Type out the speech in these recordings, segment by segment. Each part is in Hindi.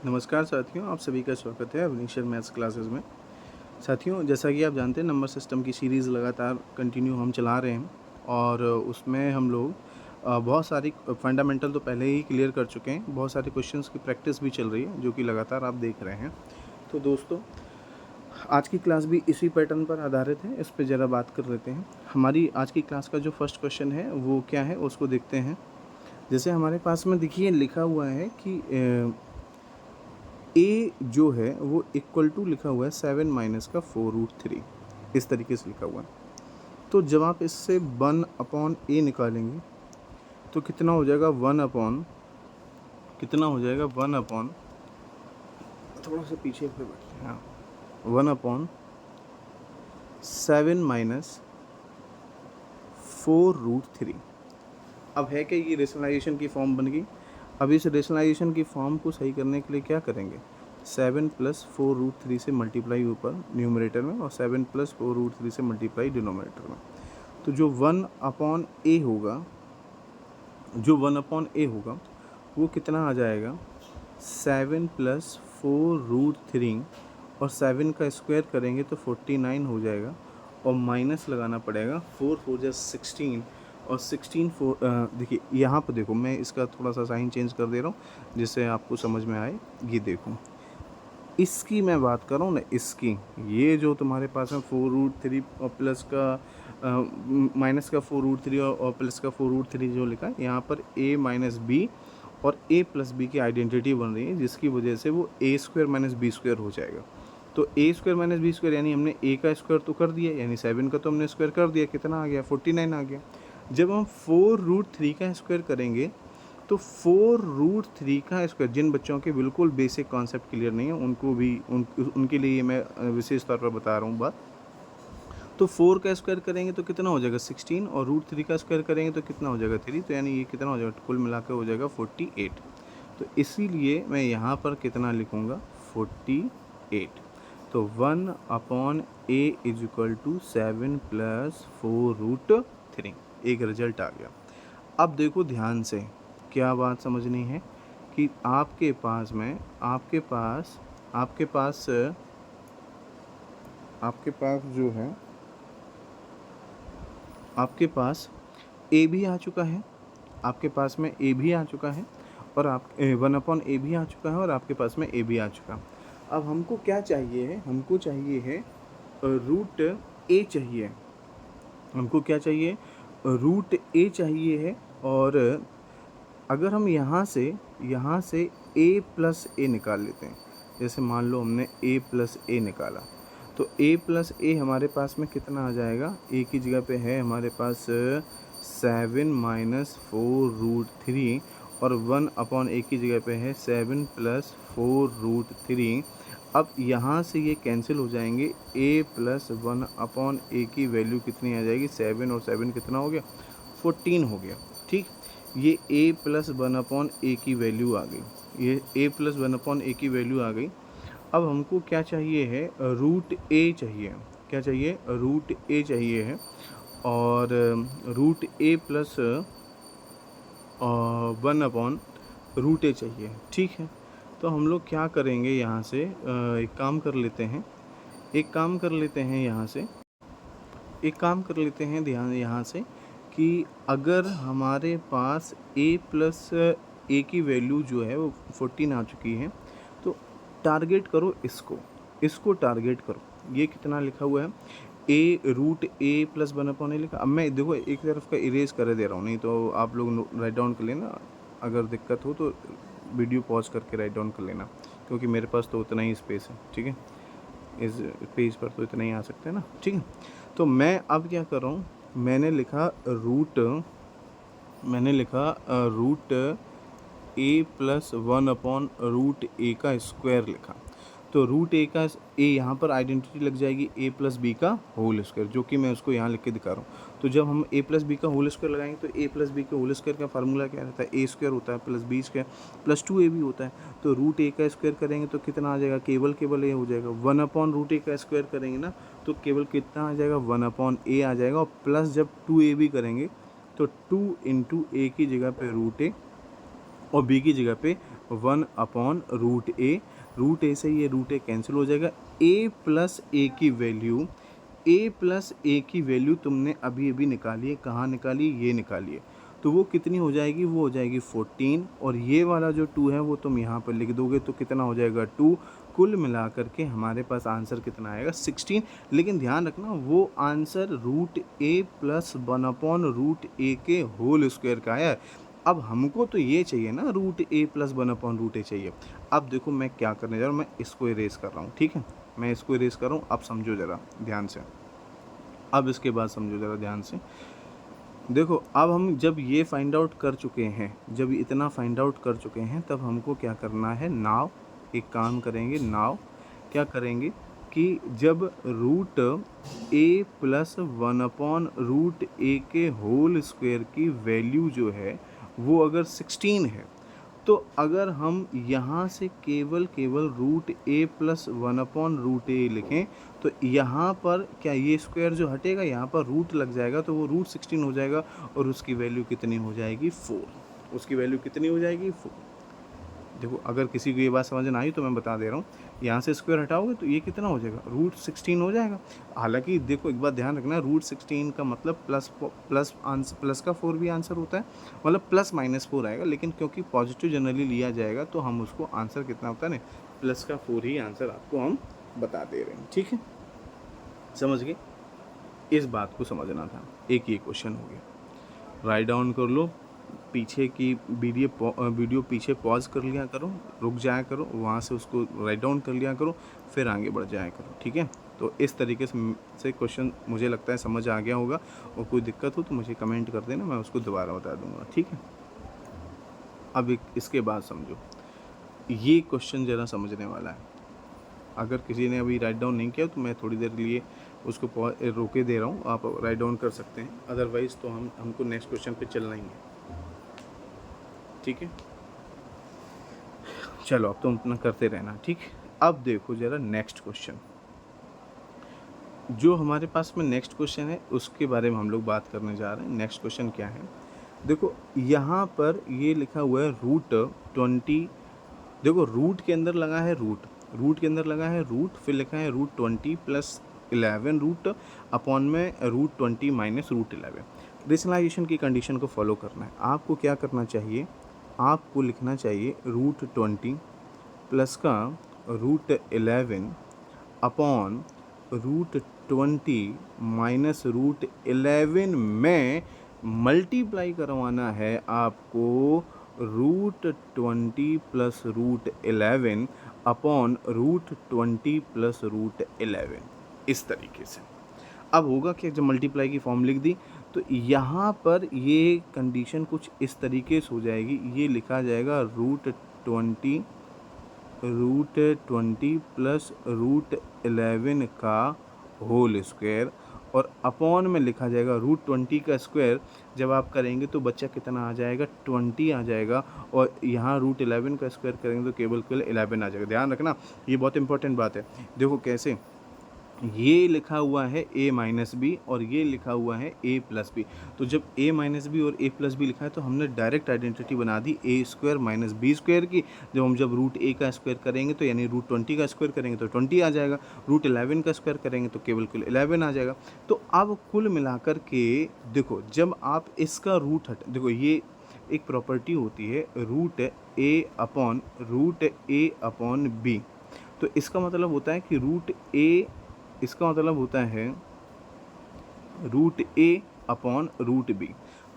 नमस्कार साथियों, आप सभी का स्वागत है अवनीश्वर मैथ्स क्लासेस में। साथियों, जैसा कि आप जानते हैं नंबर सिस्टम की सीरीज़ लगातार कंटिन्यू हम चला रहे हैं और उसमें हम लोग बहुत सारी फंडामेंटल तो पहले ही क्लियर कर चुके हैं। बहुत सारे क्वेश्चंस की प्रैक्टिस भी चल रही है जो कि लगातार आप देख रहे हैं। तो दोस्तों, आज की क्लास भी इसी पैटर्न पर आधारित है। इस पर ज़रा बात कर लेते हैं। हमारी आज की क्लास का जो फर्स्ट क्वेश्चन है वो क्या है उसको देखते हैं। जैसे हमारे पास में देखिए लिखा हुआ है कि ए जो है वो इक्वल टू लिखा हुआ है 7 माइनस का 4√3, इस तरीके से लिखा हुआ है। तो जब आप इससे 1/a निकालेंगे तो कितना हो जाएगा 1/, कितना हो जाएगा 1/, थोड़ा सा पीछे पे बैठिए, हाँ, 1/7 माइनस 4√3। अब है कि ये रेशनलाइजेशन की फॉर्म बन गई। अब इस रेशनलाइजेशन की फॉर्म को सही करने के लिए क्या करेंगे, 7 + 4√3 से मल्टीप्लाई ऊपर न्यूमरेटर में और 7 + 4√3 से मल्टीप्लाई डिनोमिनेटर में। तो जो 1/a होगा, जो 1/a होगा वो कितना आ जाएगा, 7 + 4√3 और 7 का स्क्वायर करेंगे तो 49 हो जाएगा और माइनस लगाना पड़ेगा 4 4 जा 16 और 16 4 देखिए यहाँ पर देखो, मैं इसका थोड़ा सा साइन चेंज कर दे रहा हूँ जिससे आपको समझ में आए। ये देखो, इसकी मैं बात कर रहा हूँ ना, इसकी, ये जो तुम्हारे पास है 4√3 और प्लस का माइनस का 4√3 और प्लस का 4√3 जो लिखा है यहाँ पर a माइनस बी और a प्लस बी की आइडेंटिटी बन रही है, जिसकी वजह से वो a² माइनस b² हो जाएगा। तो a² माइनस b² यानी हमने a का स्क्वायर तो कर दिया, यानी 7 का तो हमने स्क्वायर कर दिया, कितना आ गया 49 आ गया। जब हम 4√3 का स्क्वायर करेंगे तो 4√3 का स्क्वायर, जिन बच्चों के बिल्कुल बेसिक कॉन्सेप्ट क्लियर नहीं है उनको भी उनके लिए मैं विशेष तौर पर बता रहा हूँ बात। तो 4 का स्क्वायर करेंगे तो कितना हो जाएगा 16 और √3 का स्क्वायर करेंगे तो कितना हो जाएगा 3, तो यानी ये कितना हो जाएगा, कुल मिलाकर हो जाएगा 48। तो इसीलिए मैं यहाँ पर कितना लिखूँगा 48। तो 1/a = 7 + 4√3, एक रिजल्ट आ गया। अब देखो ध्यान से, क्या बात समझनी है कि आपके पास में आपके पास जो है, आपके पास ए भी आ चुका है, आपके पास में ए भी आ चुका है और आप 1/a भी आ चुका है और आपके पास में ए भी आ चुका है। अब हमको क्या चाहिए है, हमको चाहिए है √a चाहिए। हमको क्या चाहिए, √a चाहिए है। और अगर हम यहाँ से a + a निकाल लेते हैं, जैसे मान लो हमने a + a निकाला, तो a + a हमारे पास में कितना आ जाएगा, a की जगह पे है हमारे पास 7 माइनस 4√3 और 1/a की जगह पे है 7 + 4√3। अब यहाँ से ये कैंसिल हो जाएंगे, a + 1/a की वैल्यू कितनी आ जाएगी, 7 और 7 कितना हो गया 14 हो गया। ठीक, ये a + 1/a की वैल्यू आ गई, ये a + 1/a की वैल्यू आ गई। अब हमको क्या चाहिए है, √a चाहिए। क्या चाहिए, √a चाहिए है और √a + 1/√a चाहिए। ठीक है, तो हम लोग क्या करेंगे, यहाँ से एक काम कर लेते हैं, ध्यान यहाँ से कि अगर हमारे पास a + a की वैल्यू जो है वो 14 आ चुकी है, तो टारगेट करो इसको टारगेट करो। ये कितना लिखा हुआ है, √a + 1/a लिखा। अब मैं देखो एक तरफ का इरेज कर दे रहा हूँ, नहीं तो आप लोग राइट डाउन कर लेना, अगर दिक्कत हो तो वीडियो पॉज करके राइट डाउन कर लेना, क्योंकि मेरे पास तो उतना ही स्पेस है। ठीक है, इस पेज पर तो इतना ही आ सकते हैं ना। ठीक है, तो मैं अब क्या कर रहा हूँ, मैंने लिखा √a + 1/√a का स्क्वायर लिखा। तो √a का a यहाँ पर आइडेंटिटी लग जाएगी a + b का होल स्क्वायर, जो कि मैं उसको यहाँ लिख के दिखा रहा हूँ। तो जब हम a + b का होल स्क्वायर लगाएंगे तो a + b के होल स्क्वायर का फार्मूला क्या रहता है, a² होता है + b² + 2ab होता है। तो √a का स्क्वायर करेंगे तो कितना आ जाएगा, केवल a हो जाएगा। 1/√a का स्क्वायर करेंगे ना तो केवल कितना आ जाएगा, 1/a आ जाएगा। और प्लस जब 2ab करेंगे तो 2 × a की जगह पे √a और बी की जगह पे 1/√a, रूट ए से ये रूट ए कैंसिल हो जाएगा। a प्लस ए की वैल्यू तुमने अभी अभी निकाली है, कहाँ निकाली, ये निकाली है, तो वो कितनी हो जाएगी, वो हो जाएगी 14, और ये वाला जो 2 है वो तुम यहाँ पर लिख दोगे तो कितना हो जाएगा 2। कुल मिलाकर के हमारे पास आंसर कितना आएगा 16। लेकिन ध्यान रखना वो आंसर रूट ए प्लस 1/√a के होल स्क्वायर का है। अब हमको तो ये चाहिए ना, रूट ए प्लस 1/√a चाहिए। अब देखो मैं क्या करने जा रहा हूँ, मैं इसको इरेज कर रहा हूँ, ठीक है, मैं इसको इरेज कर रहा हूँ। अब समझो ज़रा ध्यान से, अब इसके बाद समझो ज़रा ध्यान से। देखो अब हम जब ये फाइंड आउट कर चुके हैं, जब इतना फाइंड आउट कर चुके हैं, तब हमको क्या करना है, नाउ एक काम करेंगे, नाउ क्या करेंगे कि जब रूट ए प्लस 1/√a के होल स्क्वायर की वैल्यू जो है वो अगर 16 है, तो अगर हम यहाँ से केवल रूट ए प्लस 1/√a लिखें तो यहाँ पर क्या ये स्क्वायर जो हटेगा, यहाँ पर रूट लग जाएगा तो वो रूट 16 हो जाएगा, और उसकी वैल्यू कितनी हो जाएगी 4। उसकी वैल्यू कितनी हो जाएगी 4। देखो अगर किसी को ये बात समझ ना आई तो मैं बता दे रहा हूँ, यहाँ से स्क्वायर हटाओगे तो ये कितना हो जाएगा, रूट 16 हो जाएगा। हालांकि देखो एक बात ध्यान रखना, रूट 16 का मतलब प्लस का 4 भी आंसर होता है, मतलब +-4 आएगा, लेकिन क्योंकि पॉजिटिव जनरली लिया जाएगा तो हम उसको आंसर कितना होता है ना, प्लस का 4 ही आंसर आपको हम बता दे रहे हैं, ठीक है, समझ गए। इस बात को समझना था। एक ये क्वेश्चन हो गया, राइट डाउन कर लो, पीछे की वीडियो पीछे पॉज कर लिया करो, रुक जाया करो, वहाँ से उसको राइट डाउन कर लिया करो, फिर आगे बढ़ जाया करो, ठीक है। तो इस तरीके से क्वेश्चन मुझे लगता है समझ आ गया होगा, और कोई दिक्कत हो तो मुझे कमेंट कर देना, मैं उसको दोबारा बता दूंगा, ठीक है। अब इसके बाद समझो, ये क्वेश्चन ज़रा समझने वाला है। अगर किसी ने अभी राइट डाउन नहीं किया तो मैं थोड़ी देर के लिए उसको रोके दे रहा हूँ, आप राइट डाउन कर सकते हैं, अदरवाइज़ तो हमको नेक्स्ट क्वेश्चन पे चलना ही है, ठीक है। चलो अब तुम अपना करते रहना, ठीक। अब देखो ज़रा नेक्स्ट क्वेश्चन, जो हमारे पास में नेक्स्ट क्वेश्चन है उसके बारे में हम लोग बात करने जा रहे हैं। नेक्स्ट क्वेश्चन क्या है, देखो यहाँ पर ये लिखा हुआ है √20। देखो रूट के अंदर लगा है रूट के अंदर लगा है रूट, फिर लिखा है √20 + 11 रूट अपॉन में √20 - √11। रेशनलाइजेशन की कंडीशन को फॉलो करना है। आपको क्या करना चाहिए, आपको लिखना चाहिए √20 प्लस का √11 अपॉन √20 - √11 में मल्टीप्लाई करवाना है आपको √20 + √11 अपॉन √20 + √11, इस तरीके से। अब होगा कि जब मल्टीप्लाई की फॉर्म लिख दी तो यहाँ पर ये कंडीशन कुछ इस तरीके से हो जाएगी, ये लिखा जाएगा √20 + √11 का होल स्क्वायर, और अपॉन में लिखा जाएगा √20 का स्क्वायर। जब आप करेंगे तो बच्चा कितना आ जाएगा, 20 आ जाएगा, और यहाँ √11 का स्क्वायर करेंगे तो केवल 11 आ जाएगा। ध्यान रखना, ये बहुत इंपॉर्टेंट बात है। देखो कैसे, ये लिखा हुआ है a - b और ये लिखा हुआ है a + b, तो जब a - b और a + b लिखा है तो हमने डायरेक्ट आइडेंटिटी बना दी a² - b² की। जब √a का स्क्वायर करेंगे तो यानी √20 का स्क्वायर करेंगे तो 20 आ जाएगा, √11 का स्क्वायर करेंगे तो केवल 11 आ जाएगा। तो अब कुल मिलाकर के देखो, जब आप इसका रूट देखो ये एक प्रॉपर्टी होती है √a/√a/b, तो इसका मतलब होता है कि इसका मतलब होता है √a/√b।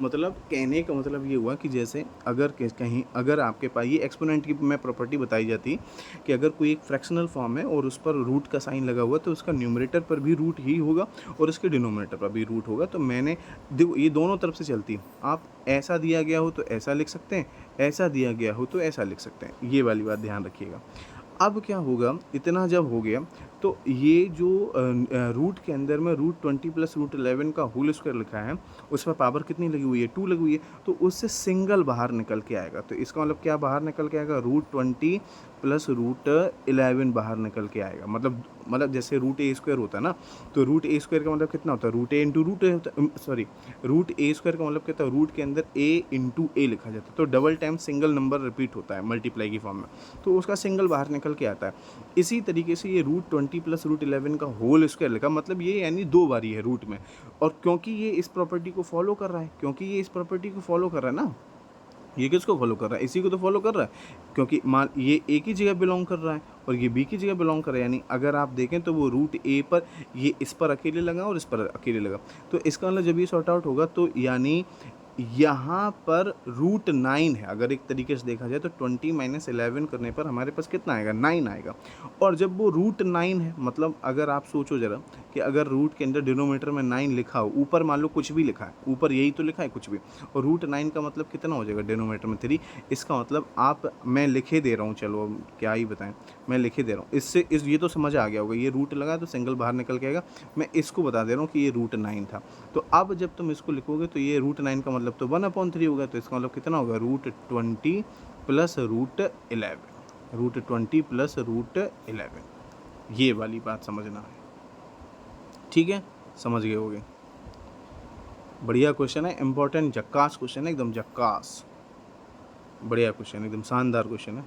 मतलब कहने का मतलब ये हुआ कि जैसे अगर आपके पास ये एक्सपोनेंट की मैं प्रॉपर्टी बताई जाती कि अगर कोई एक फ्रैक्शनल फॉर्म है और उस पर रूट का साइन लगा हुआ तो उसका न्यूमरेटर पर भी रूट ही होगा और उसके डिनोमिनेटर पर भी रूट होगा। तो मैंने देखो ये दोनों तरफ से चलती है, आप ऐसा दिया गया हो तो ऐसा लिख सकते हैं, ऐसा दिया गया हो तो ऐसा लिख सकते हैं, ये वाली बात ध्यान रखिएगा। अब क्या होगा, इतना जब हो गया तो ये जो रूट के अंदर में रूट 20 प्लस रूट 11 का होल स्क्वायर लिखा है, उस पर पावर कितनी लगी हुई है, 2 लगी हुई है, तो उससे सिंगल बाहर निकल के आएगा। तो इसका मतलब क्या बाहर निकल के आएगा, रूट 20 प्लस रूट 11 बाहर निकल के आएगा। मतलब जैसे रूट ए स्क्वायर होता है ना, तो रूट ए स्क्वायर का मतलब कितना होता है, रूट ए इंटू रूट ए होता है, सॉरी रूट ए स्क्वायर का मतलब कितना, रूट के अंदर ए इंटू ए लिखा जाता है, तो double time single number repeat होता है मल्टीप्लाई की फॉर्म में, तो उसका सिंगल बाहर निकल के आता है। इसी तरीके से ये रूट 20 प्लस रूट 11 का होल स्क्वायर लिखा, मतलब ये यानी 2 बारी है रूट में, और क्योंकि ये इस प्रॉपर्टी को फॉलो कर रहा है, क्योंकि ये इस प्रॉपर्टी को फॉलो कर रहा है ना, ये किसको फॉलो कर रहा है, इसी को तो फॉलो कर रहा है, क्योंकि मान ये ए की जगह बिलोंग कर रहा है और ये बी की जगह बिलोंग कर रहा है, यानी अगर आप देखें तो वो रूट ए पर ये इस पर अकेले लगा और इस पर अकेले लगा, तो इसका मतलब जब ये सॉर्ट आउट होगा तो यानी यहाँ पर रूट 9 है। अगर एक तरीके से देखा जाए तो 20 माइनस 11 करने पर हमारे पास कितना आएगा, 9 आएगा। और जब वो रूट 9 है, मतलब अगर आप सोचो ज़रा कि अगर रूट के अंदर डिनोमीटर में 9 लिखा हो, ऊपर मान लो कुछ भी लिखा है, ऊपर यही तो लिखा है कुछ भी, और रूट 9 का मतलब कितना हो जाएगा, डिनोमीटर में 3। इसका मतलब मैं लिखे दे रहा हूँ, चलो अब क्या ही बताएं, मैं लिखे दे रहा हूँ, इससे ये तो समझ आ गया होगा, ये रूट लगा तो सिंगल बाहर निकल के आएगा। मैं इसको बता दे रहा हूँ कि ये रूट 9 था। तो अब जब तुम इसको लिखोगे तो ये रूट 9 का मतलब तो 1/3 होगा, तो इसका मतलब कितना होगा, root 20 plus root 11, root 20 plus root 11, ये वाली बात समझना है, ठीक है, समझ गए होगे। बढ़िया क्वेश्चन है, इंपॉर्टेंट जक्कास क्वेश्चन है, एकदम जक्कास, बढ़िया क्वेश्चन, एकदम शानदार क्वेश्चन है,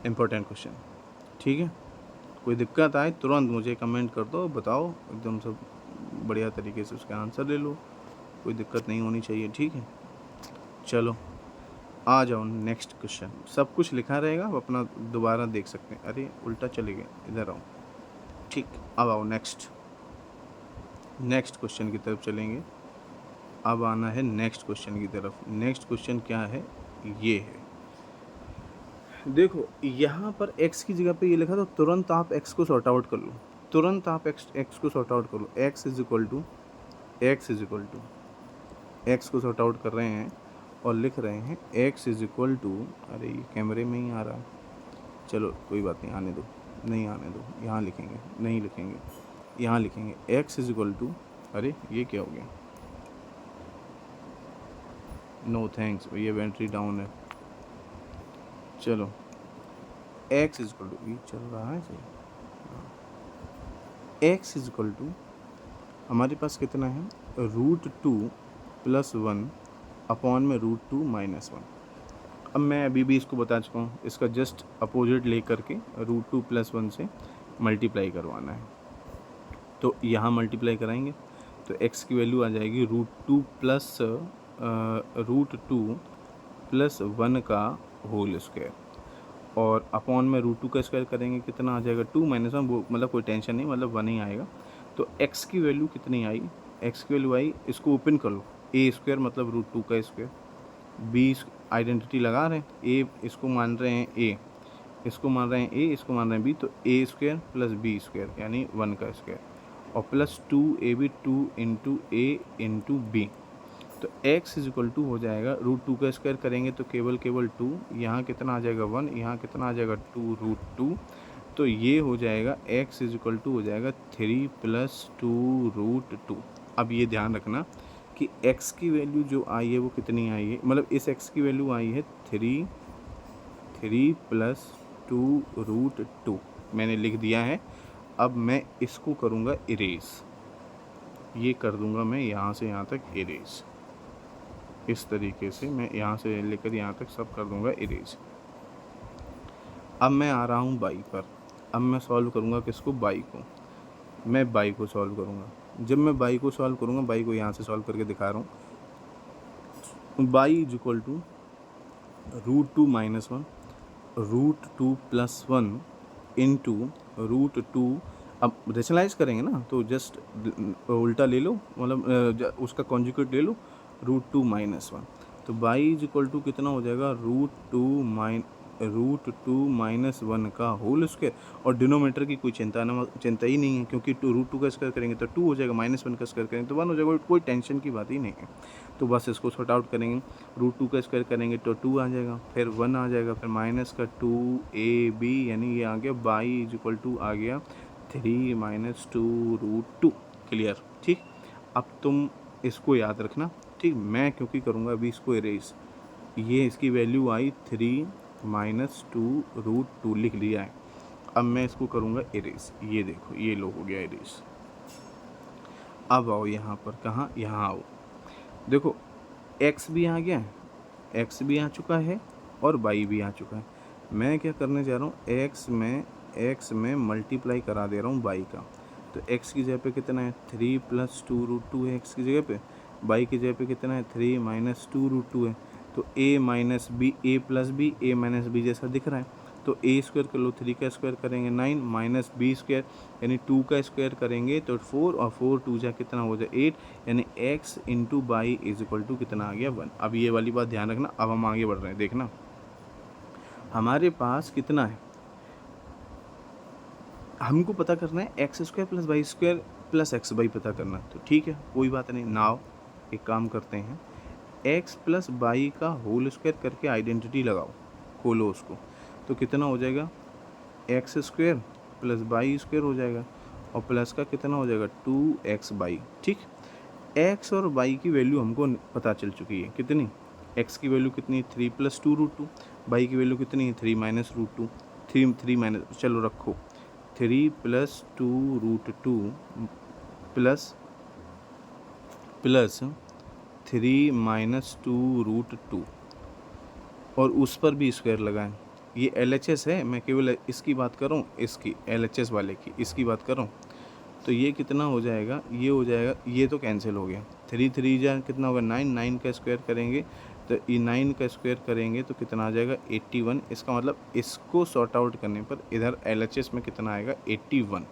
इंपॉर्टेंट क्वेश्चन, ठीक है। कोई दिक्कत आए तुरंत मुझे कमेंट कर दो, बताओ, एकदम सब बढ़िया तरीके से उसका आंसर ले लो, कोई दिक्कत नहीं होनी चाहिए, ठीक है। चलो आ जाओ नेक्स्ट क्वेश्चन, सब कुछ लिखा रहेगा, आप अपना दोबारा देख सकते हैं। अरे उल्टा चले गए, इधर आओ, ठीक, अब आओ नेक्स्ट क्वेश्चन की तरफ चलेंगे। अब आना है नेक्स्ट क्वेश्चन की तरफ। नेक्स्ट क्वेश्चन क्या है, ये है, देखो यहाँ पर x की जगह पे ये लिखा, तो तुरंत आप x को सॉर्ट आउट कर लो, तुरंत आप x को सॉर्ट आउट कर लो। x is equal to x को सॉर्ट आउट कर रहे हैं और लिख रहे हैं x इज इक्वल टू, अरे ये कैमरे में ही आ रहा है, चलो कोई बात नहीं, आने दो, नहीं आने दो, यहाँ लिखेंगे, नहीं लिखेंगे, यहाँ लिखेंगे x इज इक्वल टू, अरे ये क्या हो गया, नो थैंक्स, ये बैटरी डाउन है, चलो x इज इक्वल टू, ये चल रहा है सही, x इज इक्वल टू हमारे पास कितना है, रूट 2 प्लस 1 अपॉन में रूट 2 माइनस 1। अब मैं अभी भी इसको बता चुका हूँ, इसका जस्ट अपोजिट ले करके रूट 2 प्लस 1 से मल्टीप्लाई करवाना है, तो यहाँ मल्टीप्लाई कराएंगे तो x की वैल्यू आ जाएगी रूट 2 प्लस 1 का होल स्क्वायर, और अपॉन में रूट 2 का स्क्वायर करेंगे, कितना आ जाएगा, 2 माइनस 1, वो मतलब कोई टेंशन नहीं, मतलब 1 ही आएगा। तो x की वैल्यू कितनी आई, x की वैल्यू आई, इसको ओपन कर लो, a स्क्वायर मतलब रूट 2 का स्क्वायर, b आइडेंटिटी लगा रहे हैं, a इसको मान रहे हैं a, इसको मान रहे हैं a, इसको मान रहे हैं b, तो a square plus b square यानी 1 का स्क्वायर, और plus 2ab 2 into a into b, तो x इज इक्वल टू हो जाएगा, रूट 2 का स्क्वायर करेंगे तो केवल 2, यहाँ कितना आ जाएगा 1, यहाँ कितना आ जाएगा 2 रूट 2, तो ये हो जाएगा x इज इक्वल टू हो जाएगा 3 प्लस 2 रूट 2। अब ये ध्यान रखना कि x की वैल्यू जो आई है वो कितनी आई है, मतलब इस x की वैल्यू आई है 3 प्लस 2 रूट 2, मैंने लिख दिया है। अब मैं इसको करूँगा इरेज, ये कर दूँगा मैं यहाँ से यहाँ तक इरेज, इस तरीके से मैं यहाँ से लेकर यहाँ तक सब कर दूँगा इरेज। अब मैं आ रहा हूँ बाई पर, अब मैं सॉल्व करूँगा किसको, बाई को, मैं बाई को सॉल्व करूँगा। जब मैं बाई को सॉल्व करूँगा, बाई को यहाँ से सॉल्व करके दिखा रहा हूँ, by is equal to root 2 minus 1 root 2 plus 1 into root 2, अब रेशनलाइज करेंगे ना तो जस्ट उल्टा ले लो, मतलब उसका कॉन्जुगेट ले लो, रूट 2 माइनस 1, तो बाई इज इक्वल टू कितना हो जाएगा, रूट √2 माइनस 1 का होल स्क्वायर, और डिनोमीटर की कोई चिंता ही नहीं है, क्योंकि √2 का स्क्वायर करेंगे तो 2 हो जाएगा, -1 का स्क्वायर करेंगे तो 1 हो जाएगा, कोई टेंशन की बात ही नहीं है। तो बस इसको सॉर्ट आउट करेंगे, √2 का स्क्वायर करेंगे तो 2 आ जाएगा, फिर 1 आ जाएगा, फिर माइनस का 2ab, यानी ये आ गया y आ गया 3 - 2 √2। क्लियर? ठीक। अब तुम इसको याद रखना, ठीक। मैं क्योंकि करूँगा अभी इसको इरेज, ये इसकी वैल्यू आई 3 - 2 √2 लिख लिया है। अब मैं इसको करूँगा इरेज, ये देखो ये लो हो गया इरेज। अब आओ यहाँ पर, कहाँ, यहाँ आओ, देखो x भी आ गया है, x भी आ चुका है और y भी आ चुका है। मैं क्या करने जा रहा हूँ, x में मल्टीप्लाई करा दे रहा हूँ y का। तो x की जगह पे कितना है, 3 + 2 √2 है x की जगह पे, y की जगह पे कितना है, 3 - 2 √2 है। तो a - b जैसा दिख रहा है, तो a स्क्वायर कर लो, 3 का स्क्वायर करेंगे 9 माइनस b स्क्वायर यानी 2 का स्क्वायर करेंगे तो 4, और 4 2 जा कितना हो जाए 8, यानी x × y = कितना आ गया 1। अब ये वाली बात ध्यान रखना। अब हम आगे बढ़ रहे हैं, देखना हमारे पास कितना है, हमको पता करना है x² + y² + xy पता करना। तो ठीक है, कोई बात नहीं, नाउ एक काम करते हैं, x + y का होल स्क्वायर करके आइडेंटिटी लगाओ, खोलो उसको, तो कितना हो जाएगा, x² + y² हो जाएगा, और प्लस का कितना हो जाएगा 2xy। ठीक। x और y की वैल्यू हमको पता चल चुकी है, कितनी, x की वैल्यू कितनी है 3 + 2 √2, y की वैल्यू कितनी है 3 - √2, 3 माइनस, चलो रखो, 3 + 2 √2 प्लस 3 - 2 √2, और उस पर भी स्क्वायर लगाएं। ये LHS है, मैं केवल इसकी बात कर रहा हूँ, इसकी LHS वाले की इसकी बात कर रहा हूँ। तो ये कितना हो जाएगा, ये हो जाएगा, ये तो कैंसिल हो गया, 3 3 जा कितना होगा 9, 9 का स्क्वायर करेंगे तो ये 9 का स्क्वायर करेंगे तो कितना आ जाएगा 81। इसका मतलब इसको सॉर्ट आउट करने पर इधर LHS में कितना आएगा 81।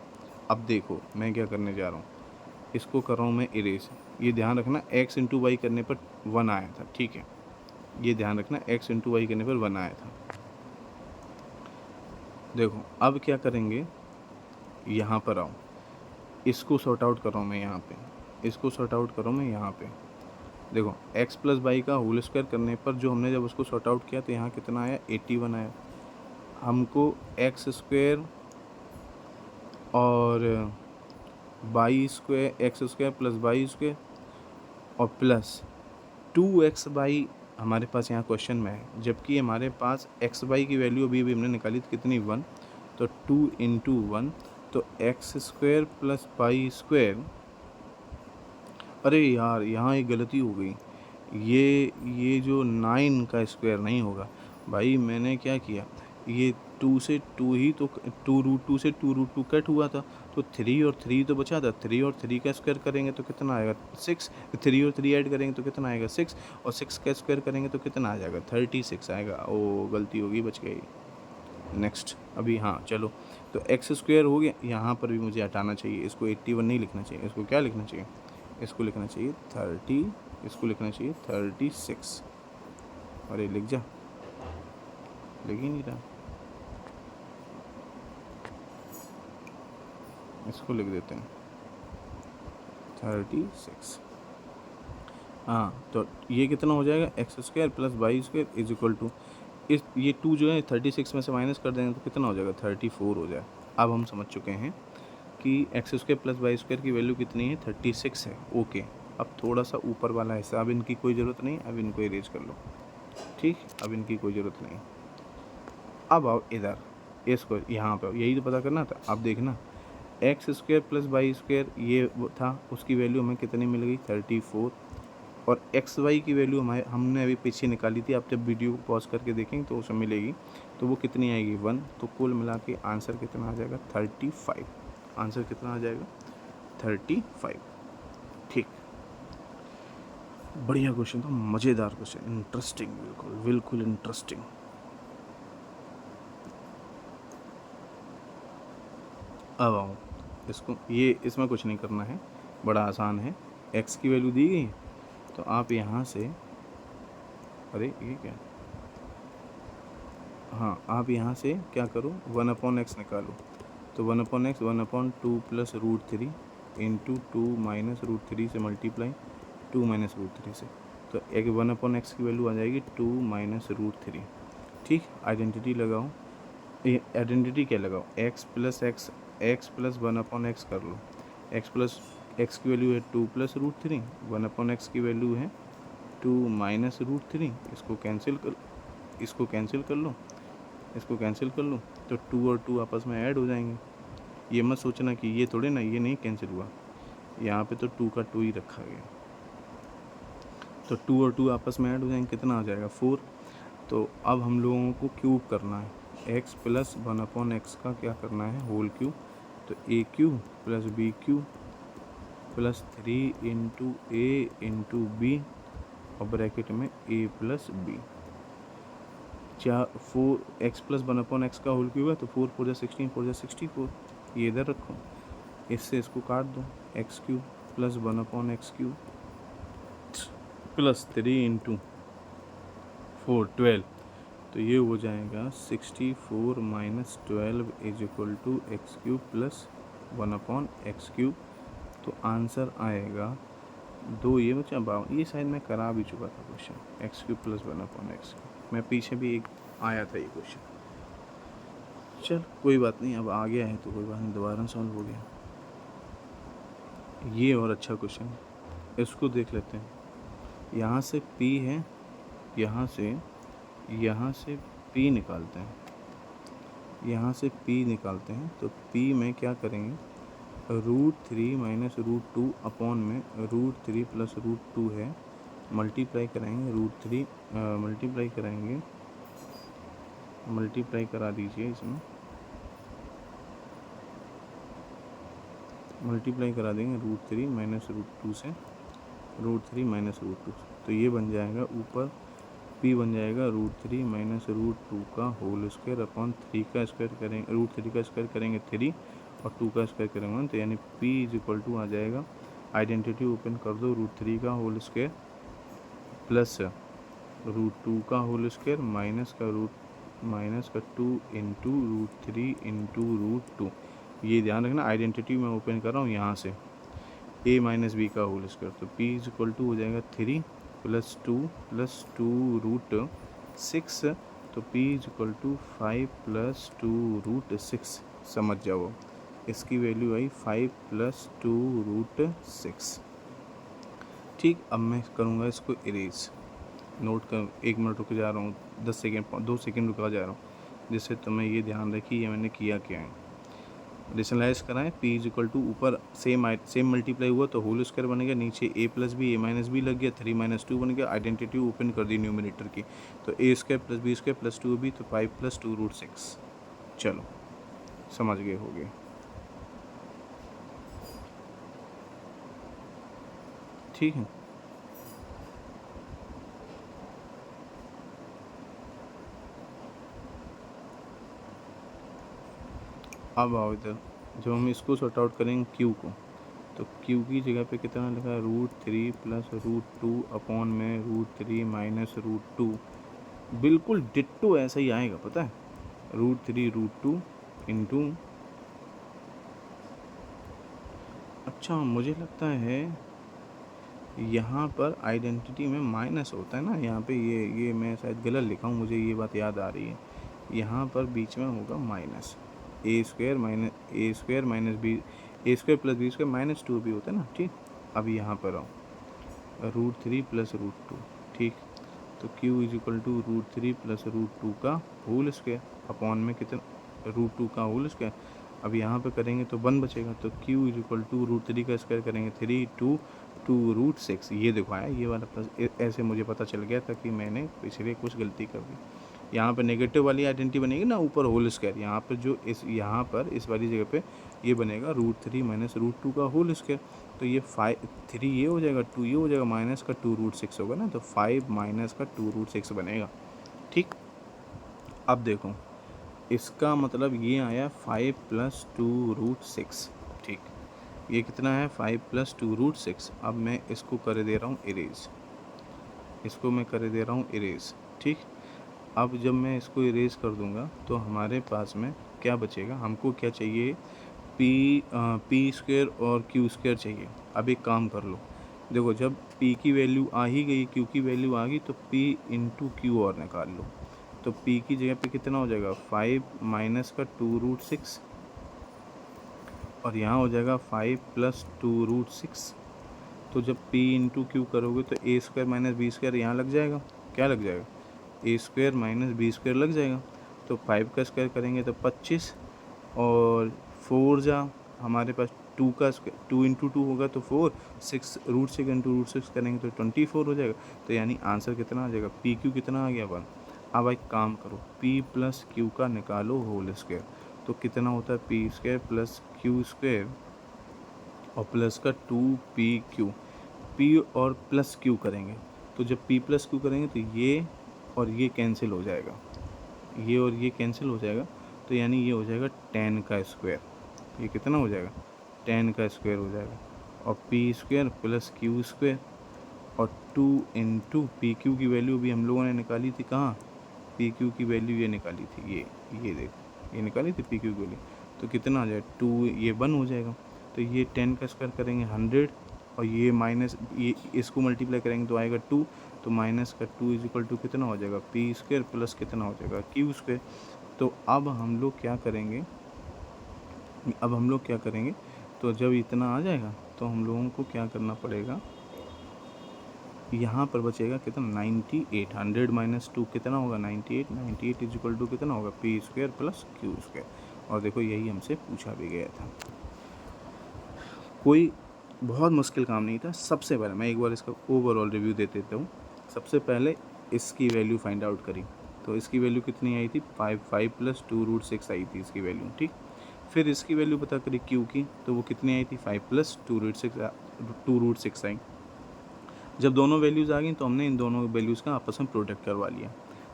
अब देखो मैं क्या करने जा रहा हूँ, इसको कर रहा हूँ मैं इरेज, ये ध्यान रखना x × y करने पर 1 आया था, ठीक है, ये ध्यान रखना x × y करने पर 1 आया था। देखो अब क्या करेंगे, यहाँ पर आओ, इसको सॉर्ट आउट कर रहा हूँ मैं यहाँ पे, इसको सॉर्ट आउट कर रहा हूँ मैं यहाँ पे। देखो x + y का होल स्क्वायर करने पर जो हमने जब उसको सॉर्ट आउट किया तो यहाँ कितना आया 81 आया। हमको x² और x² + y² और प्लस 2xy हमारे पास यहाँ क्वेश्चन में है, जबकि हमारे पास xy की वैल्यू अभी हमने निकाली थी कितनी 1, तो 2 × 1 तो x² + y²। अरे यार यहाँ एक गलती हो गई, ये जो 9 का स्क्वायर नहीं होगा भाई, मैंने क्या किया, ये 2 से 2 ही तो 2 √2 से 2 √2 कट हुआ था, तो 3 और 3 तो बचा था, 3 और 3 का स्क्वायर करेंगे तो कितना आएगा 6, 3 और 3 ऐड करेंगे तो कितना आएगा 6, और 6 का स्क्वायर करेंगे तो कितना आ जाएगा 36 आएगा। ओ गलती होगी, बच गई। नेक्स्ट अभी, हाँ चलो, तो x² हो गया, यहाँ पर भी मुझे हटाना चाहिए, इसको 81 नहीं लिखना चाहिए, इसको क्या लिखना चाहिए, इसको लिखना चाहिए 30, इसको लिखना चाहिए 36। अरे लिख जा, लिख ही नहीं रहा, इसको लिख देते हैं 36। हाँ, तो ये कितना हो जाएगा x² + y² = इस ये 2 जो है 36 में से माइनस कर देंगे तो कितना हो जाएगा 34 हो जाए। अब हम समझ चुके हैं कि x² + y² की वैल्यू कितनी है 36 है। ओके, अब थोड़ा सा ऊपर वाला हिस्सा, अब इनकी कोई ज़रूरत नहीं, अब इनको इरेज कर लो, ठीक, अब इनकी कोई ज़रूरत नहीं। अब आओ इधर, इसको यहाँ पे यही तो पता करना था। अब देखना x² + y² ये वो था, उसकी वैल्यू हमें कितनी मिल गई 34, और xy की वैल्यू हमने अभी पीछे निकाली थी, आप जब वीडियो को पॉज करके देखेंगे तो उसमें मिलेगी, तो वो कितनी आएगी 1। तो कुल मिला के आंसर कितना आ जाएगा 35। आंसर कितना आ जाएगा 35। ठीक, बढ़िया क्वेश्चन था, मज़ेदार क्वेश्चन, इंटरेस्टिंग, बिल्कुल बिल्कुल इंटरेस्टिंग। अब आओ इसको, ये इसमें कुछ नहीं करना है, बड़ा आसान है। x की वैल्यू दी गई, तो आप यहाँ से, अरे ये क्या, हाँ, आप यहाँ से क्या करो, 1/x निकालो। तो 1/x 1/2 plus root three into 2 minus root three से मल्टीप्लाई 2 माइनस रूट थ्री से, तो एक 1/x की वैल्यू आ जाएगी 2 माइनस रूट थ्री। ठीक, आइडेंटिटी लगाओ। ये आइडेंटिटी क्या लगाओ, x प्लस 1/x कर लो। x की वैल्यू है 2 प्लस रूट थ्री, 1/x की वैल्यू है 2 माइनस रूट थ्री। इसको कैंसिल कर लो, इसको कैंसिल कर लो, तो 2 और 2 आपस में ऐड हो जाएंगे। ये मत सोचना कि ये थोड़े ना, ये नहीं कैंसिल हुआ, यहाँ पे तो 2 का 2 ही रखा गया। तो 2 और 2 आपस में ऐड हो जाएंगे, कितना आ जाएगा 4। तो अब हम लोगों को क्यूब करना है, x प्लस 1/x का क्या करना है, होल क्यूब। तो a cube plus b cube plus 3 into a into b और ब्रैकेट में a plus b. 4x plus 1/x का होल क्यूब है, तो 4 4 16 4 64, ये इधर रखो, इससे इसको काट दो। X cube plus 1/x cube plus 3 into 4 12, तो ये हो जाएगा 64 minus 12 is equal to x cube plus 1/x cube. तो आंसर आएगा 2, ये बचा 52। ये शायद मैं करा भी चुका था question, x cube plus 1/x cube, मैं पीछे भी एक आया था ये क्वेश्चन। चल कोई बात नहीं, अब आ गया है तो कोई बात नहीं, दोबारा सॉल्व हो गया। ये और अच्छा क्वेश्चन, इसको देख लेते हैं। यहाँ से p है, यहाँ से p निकालते हैं, यहाँ से p निकालते हैं। तो p में क्या करेंगे, √3 माइनस √2 अपॉन में √3 प्लस √2 है, मल्टीप्लाई कराएंगे √3, मल्टीप्लाई करा दीजिए, इसमें मल्टीप्लाई करा देंगे √3 माइनस √2 से, √3 माइनस √2, तो ये बन जाएगा ऊपर p बन जाएगा √3 माइनस √2 का होल स्क्वायर अपॉन 3 का स्क्वायर करेंगे, √3 का स्क्वायर करेंगे 3 और 2 का स्क्वायर करेंगे 1, तो यानी p इज इक्वल टू आ जाएगा, आइडेंटिटी ओपन कर दो, √3 का होल स्क्वायर प्लस √2 का होल स्क्वायर माइनस का 2 इंटू √3 इंटू √2। ये ध्यान रखना, आइडेंटिटी मैं ओपन कर रहा हूँ यहाँ से, a माइनस बी का होल स्क्वायर, तो p इज इक्वल टू हो जाएगा 3 प्लस 2 रूट 6, तो p is equal to 5 plus 2 root 6। समझ जाओ, इसकी वैल्यू आई 5 प्लस 2 रूट 6। ठीक, अब मैं करूँगा इसको इरेज, नोट कर, 1 मिनट रुक जा रहा हूँ, 2 सेकेंड रुका जा रहा हूँ, जिससे तुम्हें ये ध्यान रखिए ये मैंने किया क्या है। रेशनलाइज कराएं, p इज इक्वल टू ऊपर सेम मल्टीप्लाई हुआ तो होल स्क्वायर बनेगा, नीचे a plus B a minus B लग गया, 3 माइनस 2 बन गया, आइडेंटिटी ओपन कर दी न्यूमरेटर की, तो a square plus B square plus 2b, तो 5 प्लस 2 रूट 6। चलो समझ गए, हो गए, ठीक है। अब आओ इधर, जब हम इसको सॉर्ट आउट करेंगे q को, तो q की जगह पे कितना लिखा है, √3 प्लस √2 अपॉन में √3 माइनस √2, बिल्कुल डिट्टो ऐसा ही आएगा, पता है, √3 √2 इंटू, अच्छा मुझे लगता है यहाँ पर आइडेंटिटी में माइनस होता है ना, यहाँ पे ये मैं शायद गलत लिखा हूँ, मुझे ये बात याद आ रही है, यहाँ पर बीच में होगा minus, a square minus B, a square plus B square minus 2 भी होता है ना। ठीक, अब यहाँ पर आओ, √3 प्लस √2, ठीक, तो q is equal to √3 plus √2 का होल स्क्वायर अपॉन में कितना, √2 का होल स्क्वायर। अब यहाँ पे करेंगे तो 1 बचेगा, तो q इज इक्वल टू √3 का स्क्वायर करेंगे 3 2 रूट 6। ये देखो आया ये वाला प्लस, ऐसे मुझे पता चल गया था कि मैंने पिछले कुछ गलती कर दी। यहाँ पे नेगेटिव वाली आइडेंटिटी बनेगी ना, ऊपर होल स्क्वायर, यहाँ पर जो यहाँ पर इस वाली जगह पे ये बनेगा √3 माइनस √2 का होल स्क्वायर, तो ये 3 ये हो जाएगा, 2 ये हो जाएगा, माइनस का 2 रूट 6 होगा ना, तो 5 माइनस का 2 रूट 6 बनेगा। ठीक, अब देखो इसका मतलब ये आया 5 प्लस 2 रूट 6। ठीक, ये कितना है, 5 प्लस 2 रूट 6। अब मैं इसको कर दे रहा हूँ इरेज, इसको मैं कर दे रहा हूँ इरेज। ठीक, अब जब मैं इसको इरेज कर दूंगा तो हमारे पास में क्या बचेगा, हमको क्या चाहिए, पी स्क्वायर और क्यू स्क्वायर चाहिए। अब एक काम कर लो, देखो जब p की वैल्यू आ ही गई, q की वैल्यू आ गई, तो p इंटू क्यू और निकाल लो। तो p की जगह पे कितना हो जाएगा, 5 माइनस का 2√6 और यहाँ हो जाएगा 5 प्लस 2√6। तो जब p इंटू क्यू करोगे तो a square minus B square यहाँ लग जाएगा, क्या लग जाएगा, a square minus B square लग जाएगा। तो 5 का स्क्वायर करेंगे तो 25 और 4 जा हमारे पास 2 का स्क्वायर, 2 इंटू 2 होगा तो 4, 6√6 इंटू √6 करेंगे तो 24 हो जाएगा। तो यानी आंसर कितना आ जाएगा, पी क्यू कितना आ गया 1। अब एक काम करो, p प्लस क्यू का निकालो होल स्क्वायर, तो कितना होता है P square plus Q square और प्लस का 2pq। p और प्लस q करेंगे तो जब p प्लस q करेंगे तो ये और ये कैंसिल हो जाएगा, ये और ये कैंसिल हो जाएगा। तो यानी ये हो जाएगा 10 का स्क्वायर, ये कितना हो जाएगा, 10 का स्क्वायर हो जाएगा। और P square plus Q square और 2 इंटू पी क्यू की वैल्यू भी हम लोगों ने निकाली थी, कहाँ, पी क्यू की वैल्यू ये निकाली थी, ये देख, ये निकाली थी पी क्यू की वैल्यू। तो कितना आ जाएगा 2, ये 1 हो जाएगा। तो ये 10 का स्क्वायर करेंगे 100 और ये माइनस, ये इसको मल्टीप्लाई करेंगे तो आएगा 2, तो माइनस का 2 इज इक्वल टू कितना हो जाएगा, पी स्क्वायर प्लस कितना हो जाएगा, क्यू स्क्वायर। तो अब हम लोग क्या करेंगे, तो जब इतना आ जाएगा तो हम लोगों को क्या करना पड़ेगा, यहाँ पर बचेगा कितना, 98, 100 माइनस 2 कितना होगा, 98 इज इक्वल टू कितना होगा, P square plus Q square. और देखो यही हमसे पूछा भी गया था, कोई बहुत मुश्किल काम नहीं था। सबसे पहले मैं एक बार इसका ओवरऑल रिव्यू दे देता हूँ। सबसे पहले इसकी वैल्यू फाइंड आउट करी, तो इसकी वैल्यू कितनी आई थी, 5 प्लस 2√6 आई थी इसकी वैल्यू, ठीक। फिर इसकी वैल्यू पता करी क्यू की, तो वो कितनी आई थी, 5 प्लस 2√6 आई। जब दोनों वैल्यूज़ आ गई तो हमने इन दोनों वैल्यूज़ का आपस में प्रोडक्ट करवा लिया।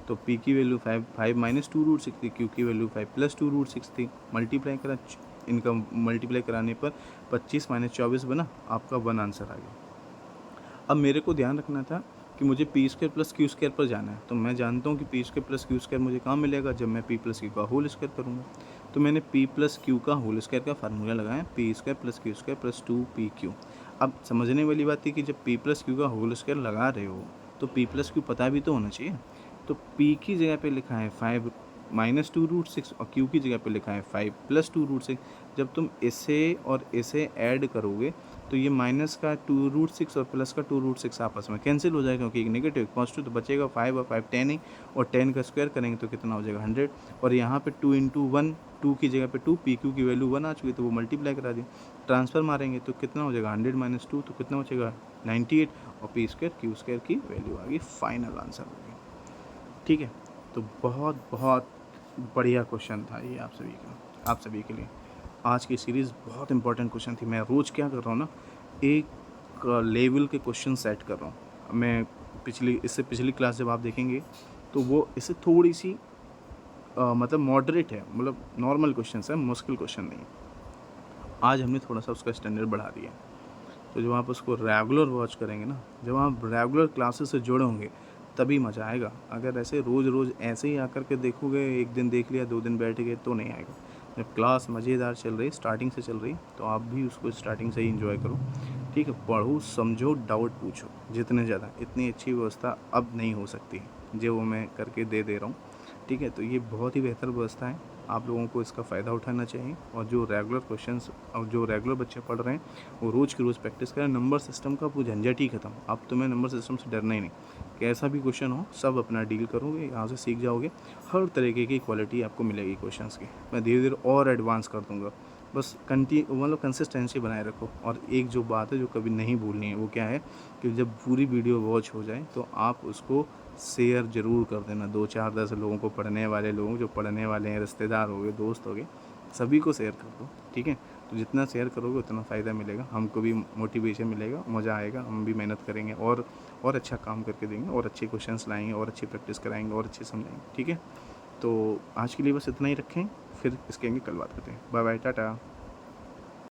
तो p की वैल्यू 5 माइनस 2√6 थी, q की वैल्यू 5 प्लस 2√6 थी। मल्टीप्लाई करा, इनका मल्टीप्लाई कराने पर 25 माइनस 24 बना, आपका 1 आंसर आ गया। अब मेरे को ध्यान रखना था कि मुझे P square plus Q square पर जाना है, तो मैं जानता हूँ कि P square plus Q square मुझे कहाँ मिलेगा, जब मैं पी प्लस क्यू का होल स्क्वायर करूँगा। तो मैंने पी प्लस क्यू का होल स्क्वायर का फार्मूला लगाया, P square plus Q square plus 2pq। अब समझने वाली बात है कि जब पी प्लस क्यू का होल स्क्वायर लगा रहे हो तो पी प्लस क्यू पता भी तो होना चाहिए। तो p की जगह पे लिखा है 5 माइनस 2√6 और q की जगह पे लिखा है 5 प्लस 2√6। जब तुम इसे और इसे ऐड करोगे तो ये माइनस का 2√6 और प्लस का 2√6 आपस में कैंसिल हो जाएगा, क्योंकि एक नेगेटिव पॉजिटिव, तो बचेगा 5 और 5 10 ही, और 10 का स्क्वायर करेंगे तो कितना हो जाएगा 100। और यहाँ पे 2 इंटू 1, 2 की जगह पे 2, पी क्यू की वैल्यू 1 आ चुकी, तो वो मल्टीप्लाई करा दी, ट्रांसफर मारेंगे तो कितना हो जाएगा 100 माइनस 2, तो कितना बचेगा 98, और पी स्क्वायर क्यू स्क्वायर की वैल्यू आ गई, फाइनल आंसर हो गया। ठीक है, तो बहुत बहुत बढ़िया क्वेश्चन था ये आप सभी के लिए। आज की सीरीज़ बहुत इंपॉर्टेंट क्वेश्चन थी। मैं रोज़ क्या कर रहा हूँ ना, एक लेवल के क्वेश्चन सेट कर रहा हूँ। मैं इससे पिछली क्लास जब आप देखेंगे तो वो इससे थोड़ी सी मतलब मॉडरेट है, मतलब नॉर्मल क्वेश्चन है, मुश्किल क्वेश्चन नहीं। आज हमने थोड़ा सा उसका स्टैंडर्ड बढ़ा दिया। तो जब आप उसको रेगुलर वॉच करेंगे ना, जब आप रेगुलर क्लासेस से जुड़े होंगे तभी मज़ा आएगा। अगर ऐसे रोज़ ऐसे ही आकर के देखोगे, एक दिन देख लिया, 2 दिन बैठ गए, तो नहीं आएगा। जब क्लास मज़ेदार चल रही, स्टार्टिंग से चल रही, तो आप भी उसको स्टार्टिंग से ही एंजॉय करो। ठीक है, पढ़ो, समझो, डाउट पूछो जितने ज़्यादा। इतनी अच्छी व्यवस्था अब नहीं हो सकती जो वो मैं करके दे रहा हूँ। ठीक है, तो ये बहुत ही बेहतर व्यवस्था है, आप लोगों को इसका फ़ायदा उठाना चाहिए। और जो रेगुलर क्वेश्चंस और जो रेगुलर बच्चे पढ़ रहे हैं वो रोज़ की रोज़ प्रैक्टिस करें। नंबर सिस्टम का वो झंझट ही खत्म, अब तुम्हें नंबर सिस्टम से डरना ही नहीं। कैसा भी क्वेश्चन हो सब अपना डील करोगे, यहाँ से सीख जाओगे, हर तरीके की क्वालिटी आपको मिलेगी क्वेश्चंस की। मैं धीरे धीरे और एडवांस कर दूँगा, बस मतलब कंसिस्टेंसी बनाए रखो। और एक जो बात है जो कभी नहीं भूलनी है, वो क्या है कि जब पूरी वीडियो वॉच हो जाए तो आप उसको शेयर ज़रूर कर देना, 2 4 10 लोगों को, पढ़ने वाले लोगों, जो पढ़ने वाले हैं, रिश्तेदार हो गए, दोस्त हो गए, सभी को शेयर कर दो। ठीक है, तो जितना शेयर करोगे उतना फ़ायदा मिलेगा, हमको भी मोटिवेशन मिलेगा, मज़ा आएगा, हम भी मेहनत करेंगे और अच्छा काम करके देंगे, और अच्छे क्वेश्चंस लाएंगे, और अच्छी प्रैक्टिस कराएंगे, और अच्छे समझाएंगे। ठीक है, तो आज के लिए बस इतना ही रखें, फिर इसके आगे कल बात करते हैं। Bye bye, Tata.